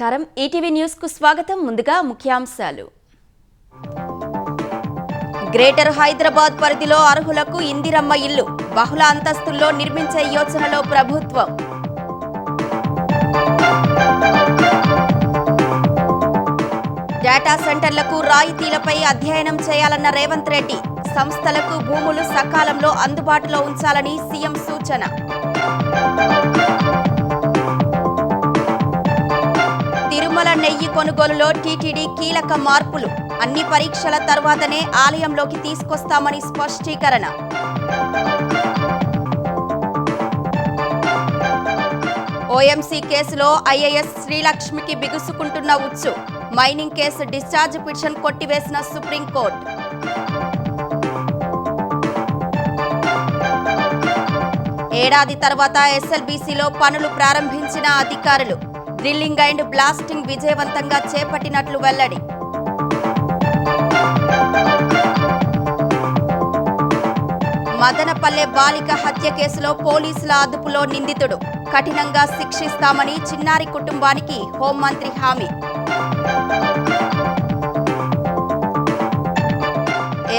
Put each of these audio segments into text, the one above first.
నమస్కారం ETV news కు స్వాగతం ముందుగా ముఖ్యాంశాలు గ్రేటర్ హైదరాబాద్ పరిధిలో అర్హులకు ఇందిరమ్మ ఇల్లు బహుళ అంతస్తుల్లో నిర్మించే యోచనలో ప్రభుత్వం డేటా సెంటర్లకు రాయితీలపై అధ్యయనం చేయాలన్న రేవంత్ రెడ్డి సంస్థలకు భూములు సకాలంలో అందుబాటులో ఉంచాలని సీఎం సూచన తిరుమల నెయ్యి కొనుగోలులో టీటీడీ కీలక మార్పులు అన్ని పరీక్షల తర్వాతనే ఆలయంలోకి తీసుకొస్తామని స్పష్టీకరణ ఓఎంసీ కేసులో ఐఏఎస్ శ్రీలక్ష్మికి బిగుసుకుంటున్న ఉచ్చు మైనింగ్ కేసు డిశ్చార్జ్ పిటిషన్ కొట్టివేసిన సుప్రీంకోర్టు ఏడాది తర్వాత ఎస్ఎల్బీసీలో పనులు ప్రారంభించిన అధికారులు డ్రిల్లింగ్ అండ్ బ్లాస్టింగ్ విజయవంతంగా చేపట్టినట్లు వెల్లడి మదనపల్లె బాలిక హత్య కేసులో పోలీసుల అదుపులో నిందితుడు కఠినంగా శిక్షిస్తామని చిన్నారి కుటుంబానికి హోంమంత్రి హామీ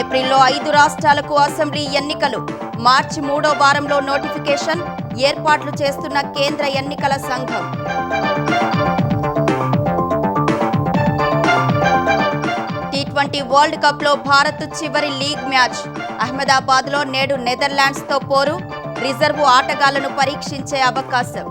ఏప్రిల్లో 5 రాష్ట్రాలకు అసెంబ్లీ ఎన్నికలు మార్చి 3వ వారంలో నోటిఫికేషన్ ఏర్పాట్లు చేస్తున్న కేంద్ర ఎన్నికల సంఘం టీ20 వరల్డ్ కప్ లో భారత్ చివరి లీగ్ మ్యాచ్ అహ్మదాబాద్ లో నేడు నెదర్లాండ్స్ తో పోరు రిజర్వ్ ఆటగాళ్లను పరీక్షించే అవకాశం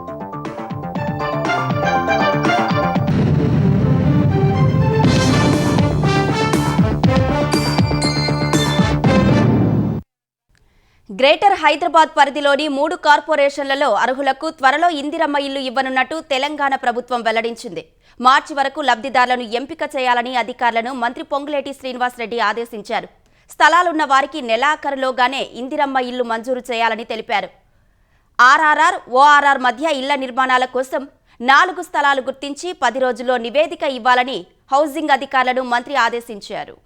గ్రేటర్ హైదరాబాద్ పరిధిలోని 3 కార్పొరేషన్లలో అర్హులకు త్వరలో ఇందిరమ్మ ఇల్లు ఇవ్వనున్నట్టు తెలంగాణ ప్రభుత్వం వెల్లడించింది. మార్చి వరకు లబ్ధిదారులను ఎంపిక చేయాలని అధికారులను మంత్రి పొంగులేటి శ్రీనివాసరెడ్డి ఆదేశించారు. స్థలాలున్న వారికి నెలాఖరులోగానే ఇందిరమ్మ ఇల్లు మంజూరు చేయాలని తెలిపారు. ఆర్ఆర్ఆర్, ఓఆర్ఆర్ మధ్య ఇళ్ల నిర్మాణాల కోసం 4 స్థలాలు గుర్తించి 10 రోజుల్లో నివేదిక ఇవ్వాలని హౌసింగ్ అధికారులను మంత్రి ఆదేశించారు.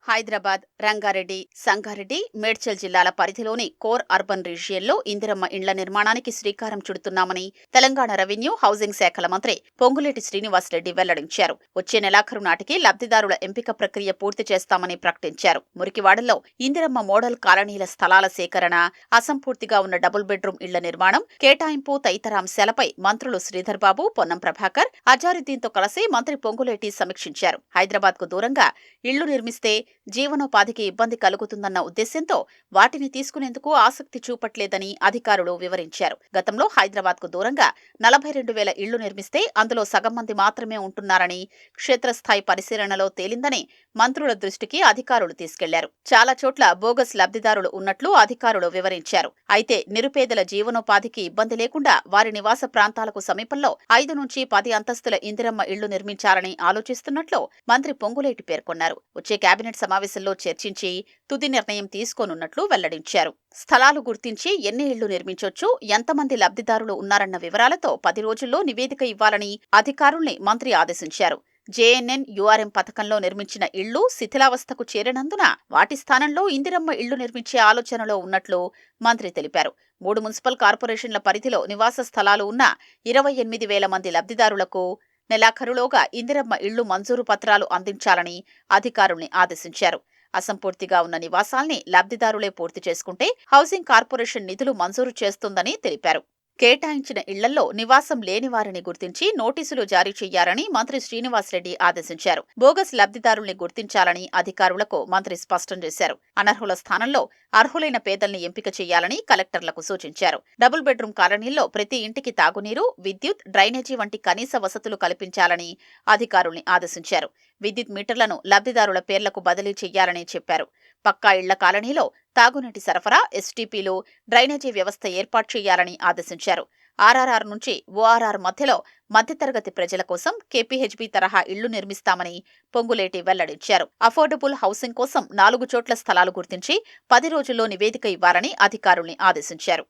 హైదరాబాద్, రంగారెడ్డి, సంగారెడ్డి, మేడ్చల్ జిల్లాల పరిధిలోని కోర్ అర్బన్ రీజియన్లో ఇందిరమ్మ ఇండ్ల నిర్మాణానికి శ్రీకారం చుడుతున్నామని తెలంగాణ రెవెన్యూ, హౌసింగ్ శాఖల మంత్రి పొంగులేటి శ్రీనివాసరెడ్డి వెల్లడించారు. వచ్చే నెలాఖరు నాటికి లబ్ధిదారుల ఎంపిక ప్రక్రియ పూర్తి చేస్తామని ప్రకటించారు. మురికివాడల్లో ఇందిరమ్మ మోడల్ కాలనీల స్థలాల సేకరణ, అసంపూర్తిగా ఉన్న డబుల్ బెడ్రూమ్ ఇళ్ల నిర్మాణం, కేటాయింపు తదితర అంశాలపై మంత్రులు శ్రీధర్ బాబు, పొన్నం ప్రభాకర్, అజారుద్దీన్తో కలిసి మంత్రి పొంగులేటి సమీక్షించారు. హైదరాబాద్కు దూరంగా ఇళ్లు నిర్మిస్తే జీవనోపాధికి ఇబ్బంది కలుగుతుందన్న ఉద్దేశ్యంతో వాటిని తీసుకునేందుకు ఆసక్తి చూపట్లేదని అధికారులు వివరించారు. గతంలో హైదరాబాద్కు దూరంగా 42,000 ఇళ్లు నిర్మిస్తే అందులో సగం మంది మాత్రమే ఉంటున్నారని క్షేత్రస్థాయి పరిశీలనలో తేలిందని మంత్రుల దృష్టికి అధికారులు తీసుకెళ్లారు. చాలా చోట్ల బోగస్ లబ్ధిదారులు ఉన్నట్లు అధికారులు వివరించారు. అయితే నిరుపేదల జీవనోపాధికి ఇబ్బంది లేకుండా వారి నివాస ప్రాంతాలకు సమీపంలో 5 నుంచి 10 అంతస్తుల ఇందిరమ్మ ఇళ్లు నిర్మించాలని ఆలోచిస్తున్నట్లు మంత్రి పొంగులేటి పేర్కొన్నారు. వచ్చే కేబినెట్ సమావేశంలో చర్చించి తుది నిర్ణయం తీసుకోనున్నట్లు వెల్లడించారు. స్థలాలు గుర్తించి ఎన్ని ఇళ్లు నిర్మించొచ్చు, ఎంతమంది లబ్ధిదారులు ఉన్నారన్న వివరాలతో 10 రోజుల్లో నివేదిక ఇవ్వాలని అధికారుల్ని మంత్రి ఆదేశించారు. జేఎన్ఎన్ యూఆర్ఎం పథకంలో నిర్మించిన ఇళ్లు శిథిలావస్థకు చేరినందున వాటి స్థానంలో ఇందిరమ్మ ఇళ్లు నిర్మించే ఆలోచనలో ఉన్నట్లు మంత్రి తెలిపారు. 3 మున్సిపల్ కార్పొరేషన్ల పరిధిలో నివాస స్థలాలు ఉన్న 28,000 మంది లబ్ధిదారులకు నెలాఖరులోగా ఇందిరమ్మ ఇళ్లు మంజూరు పత్రాలు అందించాలని అధికారుల్ని ఆదేశించారు. అసంపూర్తిగా ఉన్న నివాసాల్ని లబ్ధిదారులే పూర్తి చేసుకుంటే హౌసింగ్ కార్పొరేషన్ నిధులు మంజూరు చేస్తుందని తెలిపారు. కేటాయించిన ఇళ్లలో నివాసం లేని వారిని గుర్తించి నోటీసులు జారీ చేయాలని మంత్రి శ్రీనివాసరెడ్డి ఆదేశించారు. బోగస్ లబ్ధిదారుల్ని గుర్తించాలని అధికారులకు మంత్రి స్పష్టం చేశారు. అనర్హుల స్థానంలో అర్హులైన పేదల్ని ఎంపిక చేయాలని కలెక్టర్లకు సూచించారు. డబుల్ బెడ్రూమ్ కాలనీల్లో ప్రతి ఇంటికి తాగునీరు, విద్యుత్, డ్రైనేజీ వంటి కనీస వసతులు కల్పించాలని అధికారుల్ని ఆదేశించారు. విద్యుత్ మీటర్లను లబ్ధిదారుల పేర్లకు బదిలీ చేయాలని చెప్పారు. పక్కా ఇళ్ల కాలనీలో తాగునీటి సరఫరా, ఎస్టీపీలు, డ్రైనేజీ వ్యవస్థ ఏర్పాటు చేయాలని ఆదేశించారు. ఆర్ఆర్ఆర్ నుంచి ఓఆర్ఆర్ మధ్యలో మధ్యతరగతి ప్రజల కోసం కేపీహెచ్బీ తరహా ఇళ్లు నిర్మిస్తామని పొంగులేటి వెల్లడించారు. అఫోర్డబుల్ హౌసింగ్ కోసం 4 చోట్ల స్థలాలు గుర్తించి 10 రోజుల్లో నివేదిక ఇవ్వాలని అధికారుల్ని ఆదేశించారు.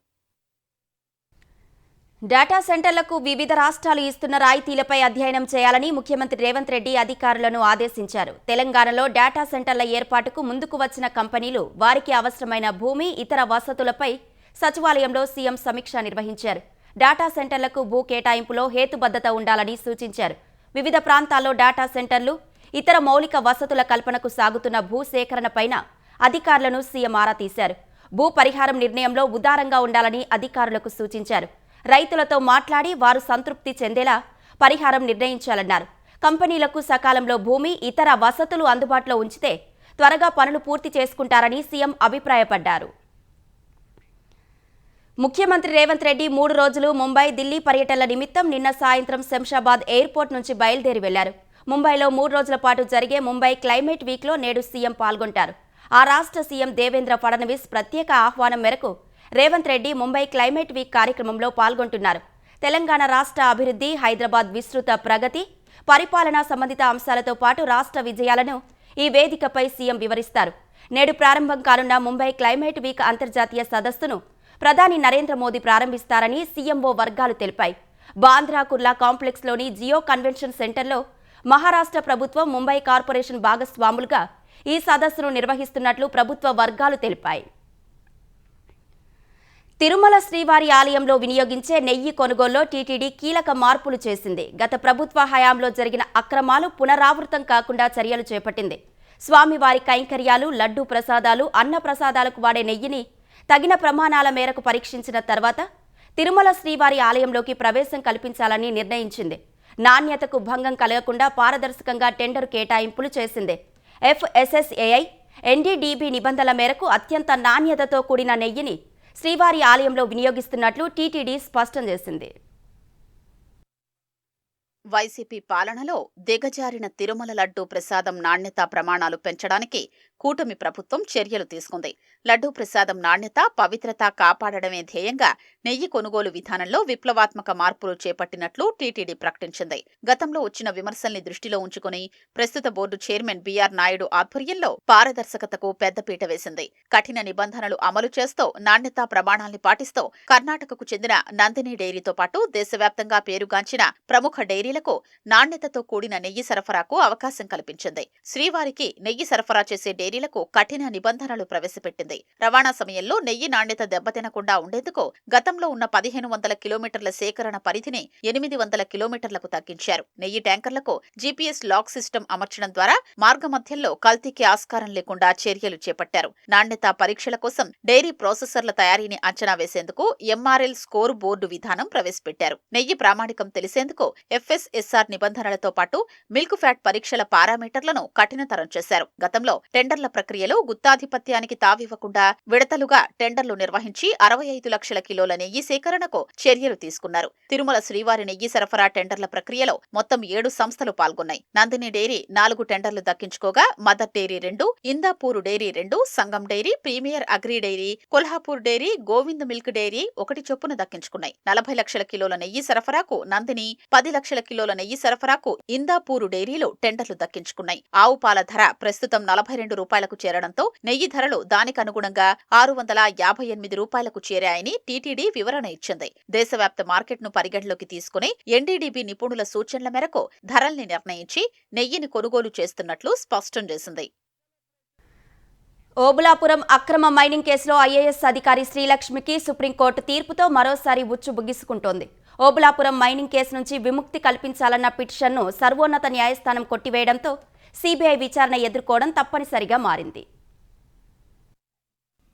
డేటా సెంటర్లకు వివిధ రాష్ట్రాలు ఇస్తున్న రాయితీలపై అధ్యయనం చేయాలని ముఖ్యమంత్రి రేవంత్ రెడ్డి అధికారులను ఆదేశించారు. తెలంగాణలో డేటా సెంటర్ల ఏర్పాటుకు ముందుకు వచ్చిన కంపెనీలు వారికి అవసరమైన భూమి, ఇతర వసతులపై సచివాలయంలో సీఎం సమీక్ష నిర్వహించారు. డేటా సెంటర్లకు భూ కేటాయింపులో హేతుబద్ధత ఉండాలని సూచించారు. వివిధ ప్రాంతాల్లో డేటా సెంటర్లు, ఇతర మౌలిక వసతుల కల్పనకు సాగుతున్న భూ సేకరణపైన అధికారులను సీఎం ఆరా తీశారు. భూ పరిహారం నిర్ణయంలో ఉదారంగా ఉండాలని అధికారులకు సూచించారు. రైతులతో మాట్లాడి వారు సంతృప్తి చెందేలా పరిహారం నిర్ణయించాలన్నారు. కంపెనీలకు సకాలంలో భూమి, ఇతర వసతులు అందుబాటులో ఉంచితే త్వరగా పనులు పూర్తి చేసుకుంటారని సీఎం అభిప్రాయపడ్డారు. ముఖ్యమంత్రి రేవంత్ రెడ్డి 3 రోజులు ముంబై, ఢిల్లీ పర్యటనల నిమిత్తం నిన్న సాయంత్రం శంషాబాద్ ఎయిర్పోర్ట్ నుంచి బయలుదేరి వెళ్లారు. ముంబైలో 3 రోజుల పాటు జరిగే ముంబై క్లైమేట్ వీక్లో నేడు సీఎం పాల్గొంటారు. ఆ రాష్ట్ర సీఎం దేవేంద్ర ఫడ్నవీస్ ప్రత్యేక ఆహ్వానం మేరకు రేవంత్ రెడ్డి ముంబై క్లైమేట్ వీక్ కార్యక్రమంలో పాల్గొంటున్నారు. తెలంగాణ రాష్ట్ర అభివృద్ధి, హైదరాబాద్ విస్తృత ప్రగతి, పరిపాలనా సంబంధిత అంశాలతో పాటు రాష్ట్ర విజయాలను ఈ వేదికపై సీఎం వివరిస్తారు. నేడు ప్రారంభం కానున్న ముంబై క్లైమేట్ వీక్ అంతర్జాతీయ సదస్సును ప్రధాని నరేంద్ర మోదీ ప్రారంభిస్తారని సీఎంఓ వర్గాలు తెలిపాయి. బాంద్రా కుర్లా కాంప్లెక్స్లోని జియో కన్వెన్షన్ సెంటర్లో మహారాష్ట్ర ప్రభుత్వం, ముంబై కార్పొరేషన్ భాగస్వాములుగా ఈ సదస్సును నిర్వహిస్తున్నట్లు ప్రభుత్వ వర్గాలు తెలిపాయి. తిరుమల శ్రీవారి ఆలయంలో వినియోగించే నెయ్యి కొనుగోలులో టీటీడీ కీలక మార్పులు చేసింది. గత ప్రభుత్వ హయాంలో జరిగిన అక్రమాలు పునరావృతం కాకుండా చర్యలు చేపట్టింది. స్వామివారి కైంకర్యాలు, లడ్డూ ప్రసాదాలు, అన్న ప్రసాదాలకు వాడే నెయ్యిని తగిన ప్రమాణాల మేరకు పరీక్షించిన తర్వాత తిరుమల శ్రీవారి ఆలయంలోకి ప్రవేశం కల్పించాలని నిర్ణయించింది. నాణ్యతకు భంగం కలగకుండా పారదర్శకంగా టెండర్ కేటాయింపులు చేసింది. FSSAI, NDDB నిబంధనల మేరకు అత్యంత నాణ్యతతో కూడిన నెయ్యిని శ్రీవారి ఆలయంలో వినియోగిస్తున్నట్లు టీటీడీ స్పష్టం చేసింది. వైసీపీ పాలనలో దిగజారిన తిరుమల లడ్డూ ప్రసాదం నాణ్యత ప్రమాణాలు పెంచడానికి కూటమి ప్రభుత్వం చర్యలు తీసుకుంది. లడ్డూ ప్రసాదం నాణ్యత, పవిత్రత కాపాడడమే ధ్యేయంగా నెయ్యి కొనుగోలు విధానంలో విప్లవాత్మక మార్పులు చేపట్టినట్లు టీటీడీ ప్రకటించింది. గతంలో వచ్చిన విమర్శల్ని దృష్టిలో ఉంచుకుని ప్రస్తుత బోర్డు చైర్మన్ బీఆర్ నాయుడు ఆధ్వర్యంలో పారదర్శకతకు పెద్దపీట వేసింది. కఠిన నిబంధనలు అమలు చేస్తూ నాణ్యతా ప్రమాణాల్ని పాటిస్తూ కర్ణాటకకు చెందిన నందిని డైరీతో పాటు దేశవ్యాప్తంగా పేరుగాంచిన ప్రముఖ డైరీలకు నాణ్యతతో కూడిన నెయ్యి సరఫరాకు అవకాశం కల్పించింది. శ్రీవారికి నెయ్యి సరఫరా చేసే డైరీలకు కఠిన నిబంధనలు ప్రవేశపెట్టింది. రవాణా సమయంలో నెయ్యి నాణ్యత దెబ్బతినకుండా ఉండేందుకు గతంలో ఉన్న 1500 కిలోమీటర్ల సేకరణ పరిధిని 800 కిలోమీటర్లకు తగ్గించారు. నెయ్యి ట్యాంకర్లకు GPS లాక్ సిస్టమ్ అమర్చడం ద్వారా మార్గమధ్యంలో కల్తీకి ఆస్కారం లేకుండా చర్యలు చేపట్టారు. నాణ్యత పరీక్షల కోసం డైరీ ప్రాసెసర్ల తయారీని అంచనా వేసేందుకు MRL స్కోర్ బోర్డు విధానం ప్రవేశపెట్టారు. నెయ్యి ప్రామాణికం తెలిసేందుకు FSSR నిబంధనలతో పాటు మిల్క్ ఫ్యాట్ పరీక్షల పారామీటర్లను కఠినతరం చేశారు. గతంలో టెండర్ల ప్రక్రియలో గుత్తాధిపత్యానికి తావివ్వకుండా విడతలుగా టెండర్లు నిర్వహించి 65 లక్షల కిలోల నెయ్యి సేకరణకు చర్యలు తీసుకున్నారు. తిరుమల శ్రీవారి నెయ్యి సరఫరా టెండర్ల ప్రక్రియలో మొత్తం 7 సంస్థలు పాల్గొన్నాయి. నందిని డైరీ 4 టెండర్లు దక్కించుకోగా Mother Dairy 2, Indapur dairy 2, Sangam dairy, Premier Agri Dairy, Kolhapur dairy, Govind milk dairy 1 చొప్పున దక్కించుకున్నాయి. 40 లక్షల కిలోల నెయ్యి సరఫరాకు నందిని, 10 లక్షల కిలోల నెయ్యి సరఫరాకు ఇందాపూరు డైరీలు టెండర్లు దక్కించుకున్నాయి. ఆవు పాల ధర ప్రస్తుతం 42 రూపాయలకు చేరడంతో నెయ్యి ధరలు దానికనుగుణంగా 658 రూపాయలకు చేరాయని టీటీడీ వివరణ ఇచ్చింది. దేశవ్యాప్త మార్కెట్ను పరిగణలోకి తీసుకుని NDDB నిపుణుల సూచనల మేరకు ధరల్ని నిర్ణయించి నెయ్యిని కొనుగోలు చేస్తున్నట్లు స్పష్టం చేసింది. ఓబులాపురం అక్రమ మైనింగ్ కేసులో IAS అధికారి శ్రీలక్ష్మికి సుప్రీంకోర్టు తీర్పుతో మరోసారి ఉచ్చు బుగిసుకుంటోంది. ఓబులాపురం మైనింగ్ కేసు నుంచి విముక్తి కల్పించాలన్న పిటిషన్ను సర్వోన్నత న్యాయస్థానం కొట్టివేయడంతో CBI విచారణ ఎదుర్కోవడం తప్పనిసరిగా మారింది.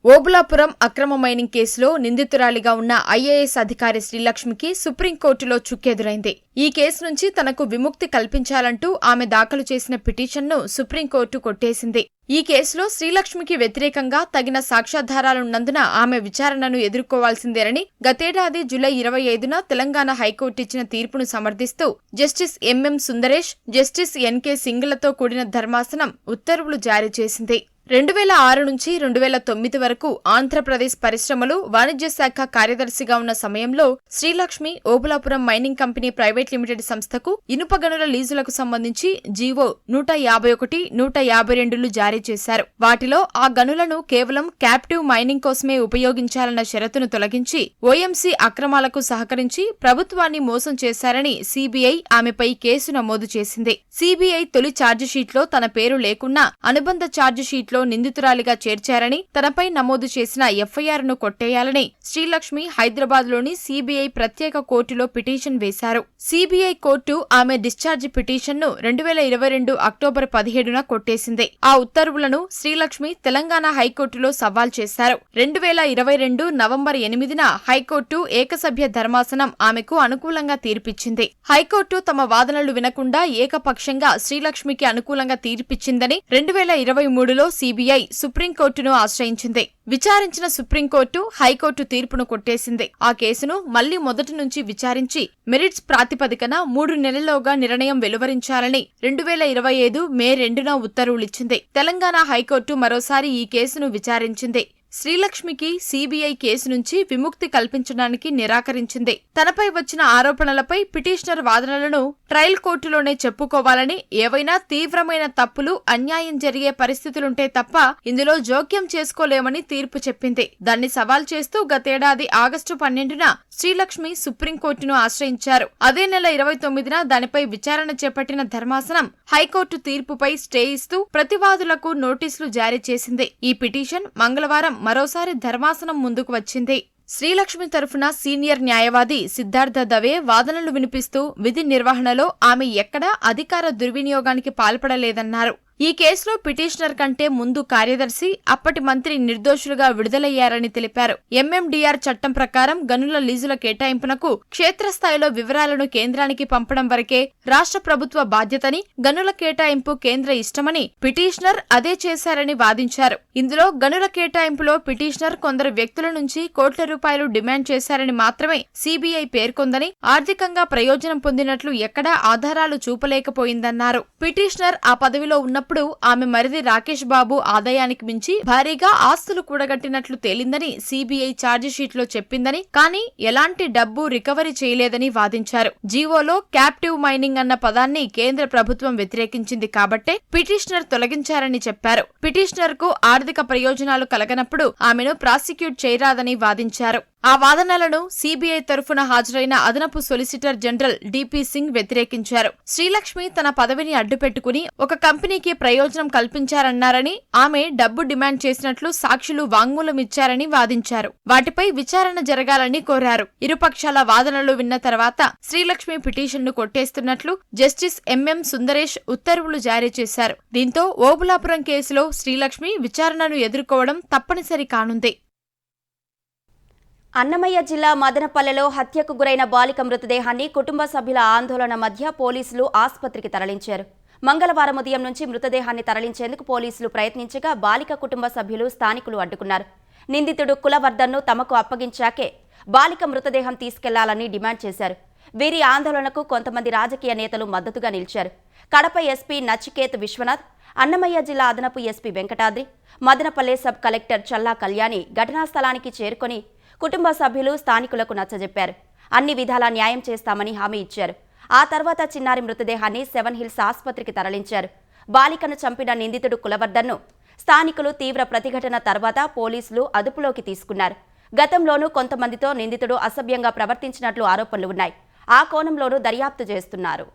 ఓబులాపురం అక్రమ మైనింగ్ కేసులో నిందితురాలిగా ఉన్న IAS అధికారి శ్రీలక్ష్మికి సుప్రీంకోర్టులో చుక్కెదురైంది. ఈ కేసు నుంచి తనకు విముక్తి కల్పించాలంటూ ఆమె దాఖలు చేసిన పిటిషన్ను సుప్రీంకోర్టు కొట్టేసింది. ఈ కేసులో శ్రీలక్ష్మికి వ్యతిరేకంగా తగిన సాక్ష్యాధారాలున్నందున ఆమె విచారణను ఎదుర్కోవాల్సిందేనని గతేడాది జూలై 25న తెలంగాణ హైకోర్టు ఇచ్చిన తీర్పును సమర్థిస్తూ justice MM Sundaresh, justice NK సింగ్లతో కూడిన ధర్మాసనం ఉత్తర్వులు జారీ చేసింది. 2006 నుంచి 2009 వరకు ఆంధ్రప్రదేశ్ పరిశ్రమలు, వాణిజ్య శాఖ కార్యదర్శిగా ఉన్న సమయంలో Srilakshmi Obulapuram mining company private limited సంస్థకు ఇనుప గనుల లీజులకు సంబంధించి జీవో 151, 152లు జారీ చేశారు. వాటిలో ఆ గనులను కేవలం క్యాప్టివ్ మైనింగ్ కోసమే ఉపయోగించాలన్న షరతును తొలగించి OMC అక్రమాలకు సహకరించి ప్రభుత్వాన్ని మోసం చేశారని CBI ఆమెపై కేసు నమోదు చేసింది. CBI తొలి ఛార్జిషీట్లో తన పేరు లేకున్నా అనుబంధ ఛార్జిషీట్లో కేసులో నిందితురాలిగా చేర్చారని, తనపై నమోదు చేసిన ఎఫ్ఐఆర్ను కొట్టేయాలని శ్రీలక్ష్మి హైదరాబాద్లోని సిబిఐ ప్రత్యేక కోర్టులో పిటిషన్ వేశారు. సిబిఐ కోర్టు ఆమె డిశ్చార్జి పిటిషన్ను 2022 అక్టోబర్ 17న కొట్టేసింది. ఆ ఉత్తర్వులను శ్రీలక్ష్మి తెలంగాణ హైకోర్టులో సవాల్ చేశారు. 2022 నవంబర్ 8న హైకోర్టు ఏకసభ్య ధర్మాసనం ఆమెకు అనుకూలంగా తీర్పిచ్చింది. హైకోర్టు తమ వాదనలు వినకుండా ఏకపక్షంగా శ్రీలక్ష్మికి అనుకూలంగా తీర్పిచ్చిందని 2023లో సిబిఐ సుప్రీంకోర్టును ఆశ్రయించింది. విచారించిన సుప్రీంకోర్టు హైకోర్టు తీర్పును కొట్టేసింది. ఆ కేసును మళ్లీ మొదటి నుంచి విచారించి మెరిట్స్ ప్రాతిపదికన 3 నెలల్లోగా నిర్ణయం వెలువరించాలని 2025 మే 2న ఉత్తర్వులిచ్చింది. తెలంగాణ హైకోర్టు మరోసారి ఈ కేసును విచారించింది. శ్రీలక్ష్మికి సిబిఐ కేసు నుంచి విముక్తి కల్పించడానికి నిరాకరించింది. తనపై వచ్చిన ఆరోపణలపై పిటిషనర్ వాదనలను ట్రయల్ కోర్టులోనే చెప్పుకోవాలని, ఏవైనా తీవ్రమైన తప్పులు, అన్యాయం జరిగే పరిస్థితులుంటే తప్ప ఇందులో జోక్యం చేసుకోలేమని తీర్పు చెప్పింది. దాన్ని సవాల్ చేస్తూ గతేడాది ఆగస్టు 12న శ్రీలక్ష్మి సుప్రీంకోర్టును ఆశ్రయించారు. అదే నెల 29న దానిపై విచారణ చేపట్టిన ధర్మాసనం హైకోర్టు తీర్పుపై స్టే ఇస్తూ ప్రతివాదులకు నోటీసులు జారీ చేసింది. ఈ పిటిషన్ మంగళవారం మరోసారి ధర్మాసనం ముందుకు వచ్చింది. శ్రీలక్ష్మి తరఫున సీనియర్ న్యాయవాది సిద్ధార్థ దవే వాదనలు వినిపిస్తూ విధి నిర్వహణలో ఆమె ఎక్కడా అధికార దుర్వినియోగానికి పాల్పడలేదన్నారు. ఈ కేసులో పిటిషనర్ కంటే ముందు కార్యదర్శి, అప్పటి మంత్రి నిర్దోషులుగా విడుదలయ్యారని తెలిపారు. ఎంఎండీఆర్ చట్టం ప్రకారం గనుల లీజుల కేటాయింపునకు క్షేత్రస్థాయిలో వివరాలను కేంద్రానికి పంపడం వరకే రాష్ట్ర ప్రభుత్వ బాధ్యతని, గనుల కేటాయింపు కేంద్ర ఇష్టమని పిటిషనర్ అదే చేశారని వాదించారు. ఇందులో గనుల కేటాయింపులో పిటిషనర్ కొందరు వ్యక్తుల నుంచి కోట్ల రూపాయలు డిమాండ్ చేశారని మాత్రమే సిబిఐ పేర్కొందని, ఆర్థికంగా ప్రయోజనం పొందినట్లు ఎక్కడా ఆధారాలు చూపలేకపోయిందన్నారు. పిటిషనర్ ఆ పదవిలో ఉన్నప్పుడు ఆమె మరిది రాకేష్ బాబు ఆదాయానికి మించి భారీగా ఆస్తులు కూడగట్టినట్లు తేలిందని సిబిఐ ఛార్జిషీట్లో చెప్పిందని, కానీ ఎలాంటి డబ్బు రికవరీ చేయలేదని వాదించారు. జీవోలో క్యాప్టివ్ మైనింగ్ అన్న పదాన్ని కేంద్ర ప్రభుత్వం వ్యతిరేకించింది కాబట్టే పిటిషనర్ తొలగించారని చెప్పారు. పిటిషనర్ కు ఆర్థిక ప్రయోజనాలు కలగనప్పుడు ఆమెను ప్రాసిక్యూట్ చేయరాదని వాదించారు. ఆ వాదనలను సిబిఐ తరఫున హాజరైన అదనపు సొలిసిటర్ జనరల్ డిపి సింగ్ వ్యతిరేకించారు. శ్రీలక్ష్మి తన పదవిని అడ్డుపెట్టుకుని ఒక కంపెనీకి ప్రయోజనం కల్పించారన్నారని, ఆమె డబ్బు డిమాండ్ చేసినట్లు సాక్షులు వాంగ్మూలం ఇచ్చారని వాదించారు. వాటిపై విచారణ జరగాలని కోరారు. ఇరుపక్షాల వాదనలు విన్న తర్వాత శ్రీలక్ష్మి పిటిషన్ను కొట్టేస్తున్నట్లు జస్టిస్ ఎంఎం సుందరేష్ ఉత్తర్వులు జారీ చేశారు. దీంతో ఓబులాపురం కేసులో శ్రీలక్ష్మి విచారణను ఎదుర్కోవడం తప్పనిసరి కానుంది. అన్నమయ్య జిల్లా మదనపల్లెలో హత్యకు గురైన బాలిక మృతదేహాన్ని కుటుంబ సభ్యుల ఆందోళన మధ్య పోలీసులు ఆసుపత్రికి తరలించారు. మంగళవారం ఉదయం నుంచి మృతదేహాన్ని తరలించేందుకు పోలీసులు ప్రయత్నించగా బాలిక కుటుంబ సభ్యులు, స్థానికులు అడ్డుకున్నారు. నిందితుడు కులవర్ధన్ను తమకు అప్పగించాకే బాలిక మృతదేహం తీసుకెళ్లాలని డిమాండ్ చేశారు. వీరి ఆందోళనకు కొంతమంది రాజకీయ నేతలు మద్దతుగా నిలిచారు. కడప ఎస్పీ నచికేత్ విశ్వనాథ్, అన్నమయ్య జిల్లా అదనపు SP Venkatadri, Madanapalle sub collector Challa Kalyani ఘటనా స్థలానికి చేరుకొని కుటుంబ సభ్యులు, స్థానికులకు నచ్చజెప్పారు. అన్ని విధాలా న్యాయం చేస్తామని హామీ ఇచ్చారు. ఆ తర్వాత చిన్నారి మృతదేహాన్ని 7 హిల్స్ ఆసుపత్రికి తరలించారు. బాలికను చంపిన నిందితుడు కులవర్ధన్ను స్థానికులు తీవ్ర ప్రతిఘటన తర్వాత పోలీసులు అదుపులోకి తీసుకున్నారు. గతంలోనూ కొంతమందితో నిందితుడు అసభ్యంగా ప్రవర్తించినట్లు ఆరోపణలు ఉన్నాయి. ఆ కోణంలోనూ దర్యాప్తు చేస్తున్నారు.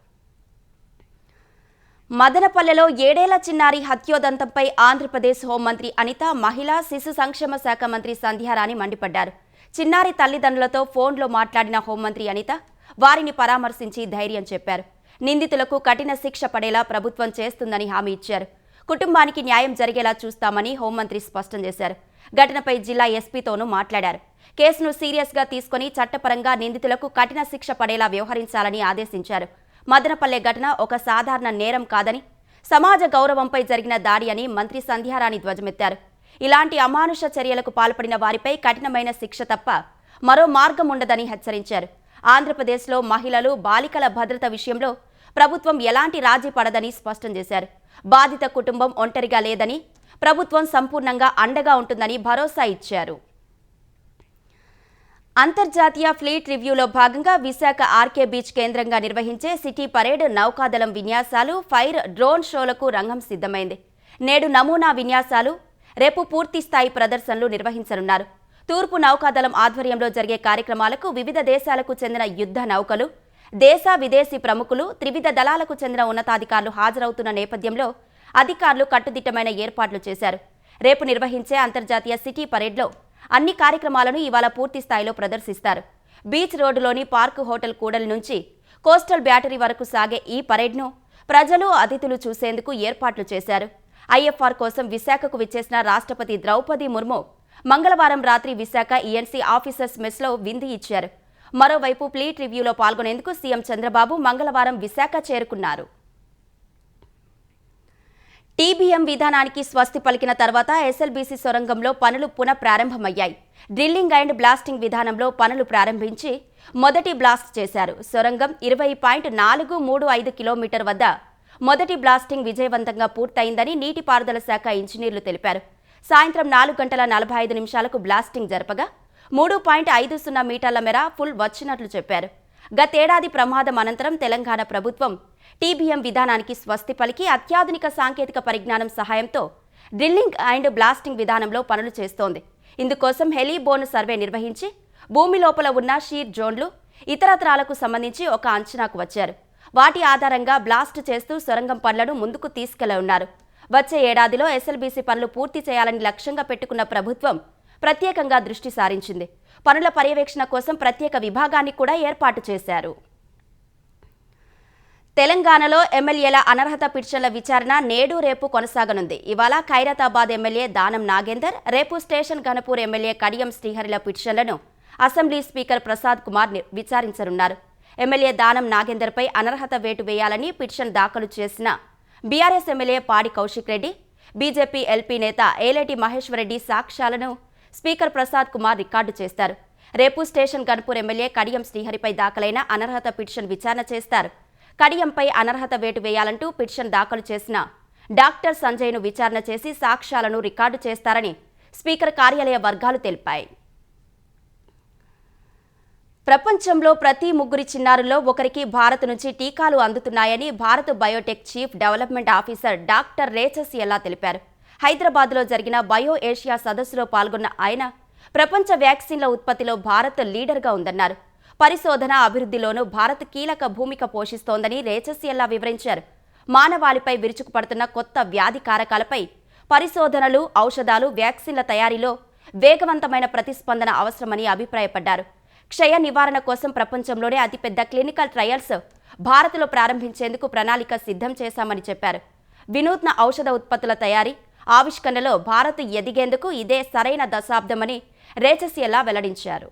మదనపల్లెలో 7 ఏళ్ల చిన్నారి హత్యోదంతంపై ఆంధ్రప్రదేశ్ హోంమంత్రి అనిత, మహిళా శిశు సంక్షేమ శాఖ మంత్రి సంధ్యారాణి మండిపడ్డారు. చిన్నారి తల్లిదండ్రులతో ఫోన్లో మాట్లాడిన హోంమంత్రి అనిత వారిని పరామర్శించి ధైర్యం చెప్పారు. నిందితులకు కఠిన శిక్ష పడేలా ప్రభుత్వం చేస్తుందని హామీ ఇచ్చారు. కుటుంబానికి న్యాయం జరిగేలా చూస్తామని హోంమంత్రి స్పష్టం చేశారు. ఘటనపై జిల్లా ఎస్పీతోనూ మాట్లాడారు. కేసును సీరియస్గా తీసుకుని చట్టపరంగా నిందితులకు కఠిన శిక్ష పడేలా వ్యవహరించాలని ఆదేశించారు. మదనపల్లె ఘటన ఒక సాధారణ నేరం కాదని, సమాజ గౌరవంపై జరిగిన దాడి అని మంత్రి సంధ్యారాణి ధ్వజమెత్తారు. ఇలాంటి అమానుష చర్యలకు పాల్పడిన వారిపై కఠినమైన శిక్ష తప్ప మరో మార్గం ఉండదని హెచ్చరించారు. ఆంధ్రప్రదేశ్లో మహిళలు, బాలికల భద్రత విషయంలో ప్రభుత్వం ఎలాంటి రాజీ పడదని స్పష్టం చేశారు. బాధిత కుటుంబం ఒంటరిగా లేదని, ప్రభుత్వం సంపూర్ణంగా అండగా ఉంటుందని భరోసా ఇచ్చారు. అంతర్జాతీయ ఫ్లీట్ రివ్యూలో భాగంగా విశాఖ ఆర్కే బీచ్ కేంద్రంగా నిర్వహించే సిటీ పరేడ్, నౌకాదళం విన్యాసాలు, ఫైర్, డ్రోన్ షోలకు రంగం సిద్ధమైంది. నేడు నమూనా విన్యాసాలు, రేపు పూర్తి స్థాయి ప్రదర్శనలు నిర్వహించనున్నారు. తూర్పు నౌకాదళం ఆధ్వర్యంలో జరిగే కార్యక్రమాలకు వివిధ దేశాలకు చెందిన యుద్ధ నౌకలు, దేశ విదేశీ ప్రముఖులు, త్రివిధ దళాలకు చెందిన ఉన్నతాధికారులు హాజరవుతున్న నేపథ్యంలో అధికారులు కట్టుదిట్టమైన ఏర్పాట్లు చేశారు. రేపు నిర్వహించే అంతర్జాతీయ సిటీ పరేడ్లో అన్ని కార్యక్రమాలను ఇవాళ పూర్తి స్థాయిలో ప్రదర్శిస్తారు. బీచ్ రోడ్డులోని పార్క్ హోటల్ కూడలి నుంచి కోస్టల్ బ్యాటరీ వరకు సాగే ఈ పరేడ్ను ప్రజలు, అతిథులు చూసేందుకు ఏర్పాట్లు చేశారు. ఐఎఫ్ఆర్ కోసం విశాఖకు విచ్చేసిన రాష్ట్రపతి ద్రౌపది ముర్ము మంగళవారం రాత్రి విశాఖ ఈఎన్సీ ఆఫీసర్స్ మెస్లో విందు ఇచ్చారు. మరోవైపు ఫ్లీట్ రివ్యూలో పాల్గొనేందుకు సీఎం చంద్రబాబు మంగళవారం విశాఖ చేరుకున్నారు. టీబీఎం విధానానికి స్వస్తి పలికిన తర్వాత ఎస్ఎల్బీసీ సొరంగంలో పనులు పునః ప్రారంభమయ్యాయి. డ్రిల్లింగ్ అండ్ బ్లాస్టింగ్ విధానంలో పనులు ప్రారంభించి మొదటి బ్లాస్ట్ చేశారు. సొరంగం 20.435 కిలోమీటర్ వద్ద మొదటి బ్లాస్టింగ్ విజయవంతంగా పూర్తయిందని నీటిపారుదల శాఖ ఇంజనీర్లు తెలిపారు. సాయంత్రం 4:45 బ్లాస్టింగ్ జరపగా 3.50 మీటర్ల మేర ఫుల్ వచ్చినట్లు చెప్పారు. గతేడాది ప్రమాదం అనంతరం తెలంగాణ ప్రభుత్వం టీబీఎం విధానానికి స్వస్తి పలికి అత్యాధునిక సాంకేతిక పరిజ్ఞానం సహాయంతో డ్రిల్లింగ్ అండ్ బ్లాస్టింగ్ విధానంలో పనులు చేస్తోంది. ఇందుకోసం హెలీబోన్ సర్వే నిర్వహించి భూమి లోపల ఉన్న షీర్ జోన్లు, ఇతరత్రాలకు సంబంధించి ఒక అంచనాకు వచ్చారు. వాటి ఆధారంగా బ్లాస్ట్ చేస్తూ సొరంగం పనులను ముందుకు తీసుకెళ్లనున్నారు. వచ్చే ఏడాదిలో ఎస్ఎల్బీసీ పనులు పూర్తి చేయాలని లక్ష్యంగా పెట్టుకున్న ప్రభుత్వం ప్రత్యేకంగా దృష్టి సారించింది. పనుల పర్యవేక్షణ కోసం ప్రత్యేక విభాగాన్ని కూడా ఏర్పాటు చేశారు. తెలంగాణలో ఎమ్మెల్యేల అనర్హత పిటిషన్ల విచారణ నేడు రేపు కొనసాగనుంది. ఇవాళ ఖైరతాబాద్ ఎమ్మెల్యే దానం నాగేందర్, రేపు స్టేషన్ ఘనపూర్ ఎమ్మెల్యే కడియం శ్రీహరిల పిటిషన్లను అసెంబ్లీ స్పీకర్ ప్రసాద్ కుమార్ విచారించనున్నారు. ఎమ్మెల్యే దానం నాగేందర్పై అనర్హత వేటు వేయాలని పిటిషన్ దాఖలు చేసిన బీఆర్ఎస్ ఎమ్మెల్యే పాడి కౌశిక్ రెడ్డి, బీజేపీ ఎల్పీ నేత ఏలేటి మహేశ్వర్ రెడ్డి సాక్ష్యాలను స్పీకర్ ప్రసాద్ కుమార్ రికార్డు చేస్తారు. రేపు స్టేషన్ ఘనపూర్ ఎమ్మెల్యే కడియం శ్రీహరిపై దాఖలైన అనర్హత పిటిషన్ విచారణ చేస్తారు. కడియంపై అనర్హత వేటు వేయాలంటూ పిటిషన్ దాఖలు చేసిన డాక్టర్ సంజయ్ను విచారణ చేసి సాక్ష్యాలను రికార్డు చేస్తారని స్పీకర్ కార్యాలయ వర్గాలు తెలిపాయి. ప్రపంచంలో ప్రతి 3 చిన్నారుల్లో ఒకరికి భారత్ నుంచి టీకాలు అందుతున్నాయని Bharat Biotech chief development officer doctor Raches Ella తెలిపారు. హైదరాబాద్లో జరిగిన బయో ఏషియా సదస్సులో పాల్గొన్న ఆయన ప్రపంచ వ్యాక్సిన్ల ఉత్పత్తిలో భారత్ లీడర్గా ఉందన్నారు. పరిశోధన, అభివృద్ధిలోనూ భారత్ కీలక భూమిక పోషిస్తోందని రేచస్ ఎల్లా వివరించారు. మానవాళిపై విరుచుకుపడుతున్న కొత్త వ్యాధి కారకాలపై పరిశోధనలు, ఔషధాలు, వ్యాక్సిన్ల తయారీలో వేగవంతమైన ప్రతిస్పందన అవసరమని అభిప్రాయపడ్డారు. క్షయ నివారణ కోసం ప్రపంచంలోనే అతిపెద్ద క్లినికల్ ట్రయల్స్ భారత్లో ప్రారంభించేందుకు ప్రణాళిక సిద్ధం చేశామని చెప్పారు. వినూత్న ఔషధ ఉత్పత్తుల తయారీ, ఆవిష్కరణలో భారత్ ఎదిగేందుకు ఇదే సరైన దశాబ్దమని రేచస్ ఎల్లా వెల్లడించారు.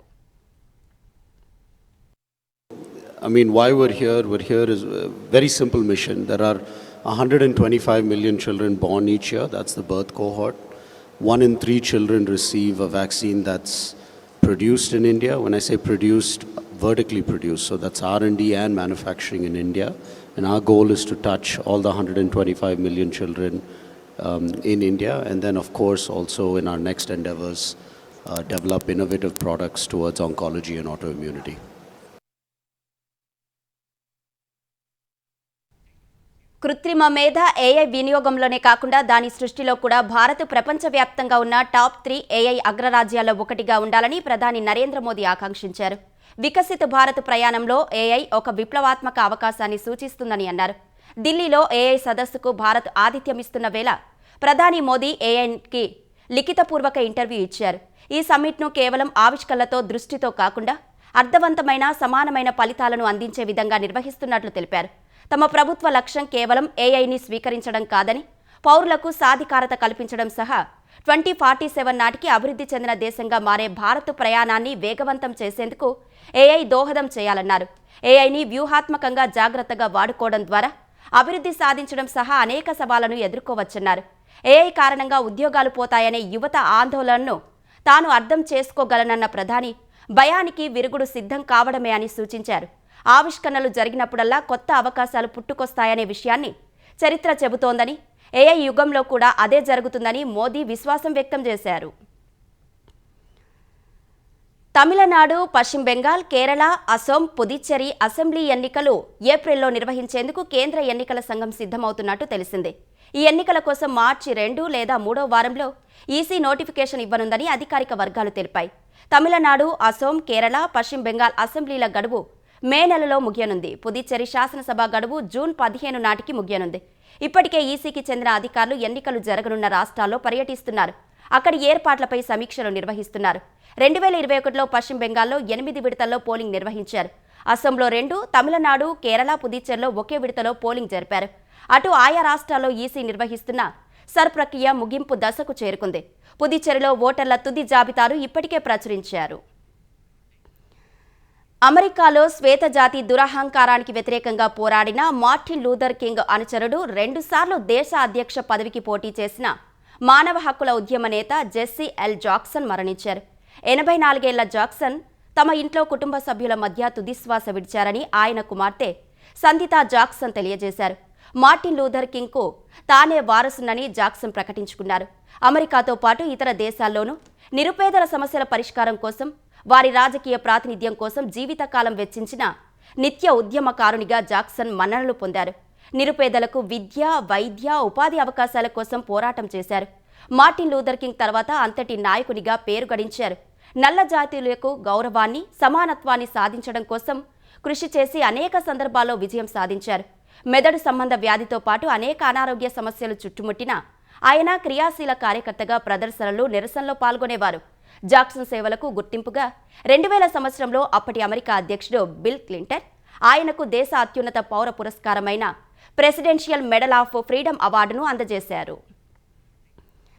I mean, why we're here is a very simple mission. There are 125 million children born each year. That's the birth cohort. 1 in 3 children receive a vaccine that's produced in India. When I say produced, vertically produced. So that's R&D and manufacturing in India. And our goal is to touch all the 125 million children in India. And then, of course, also in our next endeavors, develop innovative products towards oncology and autoimmunity. కృత్రిమ మేధ, AI వినియోగంలోనే కాకుండా దాని సృష్టిలో కూడా భారత్ ప్రపంచవ్యాప్తంగా ఉన్న top 3 AI అగ్రరాజ్యాల్లో ఒకటిగా ఉండాలని ప్రధాని నరేంద్ర మోదీ ఆకాంక్షించారు. వికసిత భారత్ ప్రయాణంలో ఏఐ ఒక విప్లవాత్మక అవకాశాన్ని సూచిస్తుందని అన్నారు. ఢిల్లీలో ఏఐ సదస్సుకు భారత్ ఆతిథ్యమిస్తున్న వేళ ప్రధాని మోదీ ఏఐకి లిఖితపూర్వక ఇంటర్వ్యూ ఇచ్చారు. ఈ సమ్మిట్ను కేవలం ఆవిష్కరణలతో దృష్టితో కాకుండా అర్థవంతమైన, సమానమైన ఫలితాలను అందించే విధంగా నిర్వహిస్తున్నట్లు తెలిపారు. తమ ప్రభుత్వ లక్ష్యం కేవలం ఏఐని స్వీకరించడం కాదని, పౌరులకు సాధికారత కల్పించడం సహా 2047 నాటికి అభివృద్ధి చెందిన దేశంగా మారే భారత్ ప్రయాణాన్ని వేగవంతం చేసేందుకు ఏఐ దోహదం చేయాలన్నారు. ఏఐని వ్యూహాత్మకంగా జాగ్రత్తగా వాడుకోవడం ద్వారా అభివృద్ధి సాధించడం సహా అనేక సవాళ్లను ఎదుర్కోవచ్చన్నారు. ఏఐ కారణంగా ఉద్యోగాలు పోతాయనే యువత ఆందోళనను తాను అర్థం చేసుకోగలనన్న ప్రధాని భయానికి విరుగుడు సిద్ధం కావడమే అని సూచించారు. ఆవిష్కరణలు జరిగినప్పుడల్లా కొత్త అవకాశాలు పుట్టుకొస్తాయనే విషయాన్ని చరిత్ర చెబుతోందని, ఏఐ యుగంలో కూడా అదే జరుగుతుందని మోదీ విశ్వాసం వ్యక్తం చేశారు. తమిళనాడు, పశ్చిమ బెంగాల్, కేరళ, అసోం, పుదుచ్చేరి అసెంబ్లీ ఎన్నికలు ఏప్రిల్లో నిర్వహించేందుకు కేంద్ర ఎన్నికల సంఘం సిద్ధమవుతున్నట్టు తెలిసింది. ఈ ఎన్నికల కోసం మార్చి 2 లేదా 3వ వారంలో ఈసీ నోటిఫికేషన్ ఇవ్వనుందని అధికారిక వర్గాలు తెలిపాయి. తమిళనాడు, అసోం, కేరళ, పశ్చిమ బెంగాల్ అసెంబ్లీల గడువు మే నెలలో ముగియనుంది. పుదుచ్చేరి శాసనసభ గడువు జూన్ 15 నాటికి ముగియనుంది. ఇప్పటికే ఈసీకి చెందిన అధికారులు ఎన్నికలు జరగనున్న రాష్ట్రాల్లో పర్యటిస్తున్నారు. అక్కడి ఏర్పాట్లపై సమీక్షలు నిర్వహిస్తున్నారు. 2021లో పశ్చిమ బెంగాల్లో 8 విడతల్లో పోలింగ్ నిర్వహించారు. అసోంలో 2, తమిళనాడు, కేరళ, పుదుచ్చేరిలో ఒకే విడతలో పోలింగ్ జరిపారు. అటు ఆయా రాష్ట్రాల్లో ఈసీ నిర్వహిస్తున్న సర్ ప్రక్రియ ముగింపు దశకు చేరుకుంది. పుదుచ్చేరిలో ఓటర్ల తుది జాబితాను ఇప్పటికే ప్రచురించారు. అమెరికాలో శ్వేతజాతి దురహంకారానికి వ్యతిరేకంగా పోరాడిన మార్టిన్ లూథర్ కింగ్ అనుచరుడు 2 సార్లు దేశ అధ్యక్ష పదవికి పోటీ చేసిన మానవ హక్కుల ఉద్యమ నేత జెస్సీ ఎల్ జాక్సన్ మరణించారు. 84 ఏళ్ల జాక్సన్ తమ ఇంట్లో కుటుంబ సభ్యుల మధ్య తుదిశ్వాస విడిచారని ఆయన కుమార్తె సంధితా జాక్సన్ తెలియజేశారు. మార్టిన్ లూథర్ కింగ్కు తానే వారసునని జాక్సన్ ప్రకటించుకున్నారు. అమెరికాతో పాటు ఇతర దేశాల్లోనూ నిరుపేదల సమస్యల పరిష్కారం కోసం, వారి రాజకీయ ప్రాతినిధ్యం కోసం జీవితకాలం వెచ్చించిన నిత్య ఉద్యమకారునిగా జాక్సన్ మన్ననలు పొందారు. నిరుపేదలకు విద్య, వైద్య, ఉపాధి అవకాశాల కోసం పోరాటం చేశారు. మార్టిన్ లూథర్ కింగ్ తర్వాత అంతటి నాయకునిగా పేరు గడించారు. నల్ల జాతీయులకు గౌరవాన్ని, సమానత్వాన్ని సాధించడం కోసం కృషి చేసి అనేక సందర్భాల్లో విజయం సాధించారు. మెదడు సంబంధ వ్యాధితో పాటు అనేక అనారోగ్య సమస్యలు చుట్టుముట్టిన ఆయన క్రియాశీల కార్యకర్తగా ప్రదర్శనలు, నిరసనలో పాల్గొనేవారు. జాక్సన్ సేవలకు గుర్తింపుగా 2000 సంవత్సరంలో అప్పటి అమెరికా అధ్యక్షుడు బిల్ క్లింటన్ ఆయనకు దేశ అత్యున్నత పౌర పురస్కారమైన ప్రెసిడెన్షియల్ మెడల్ ఆఫ్ ఫ్రీడమ్ అవార్డును అందజేశారు.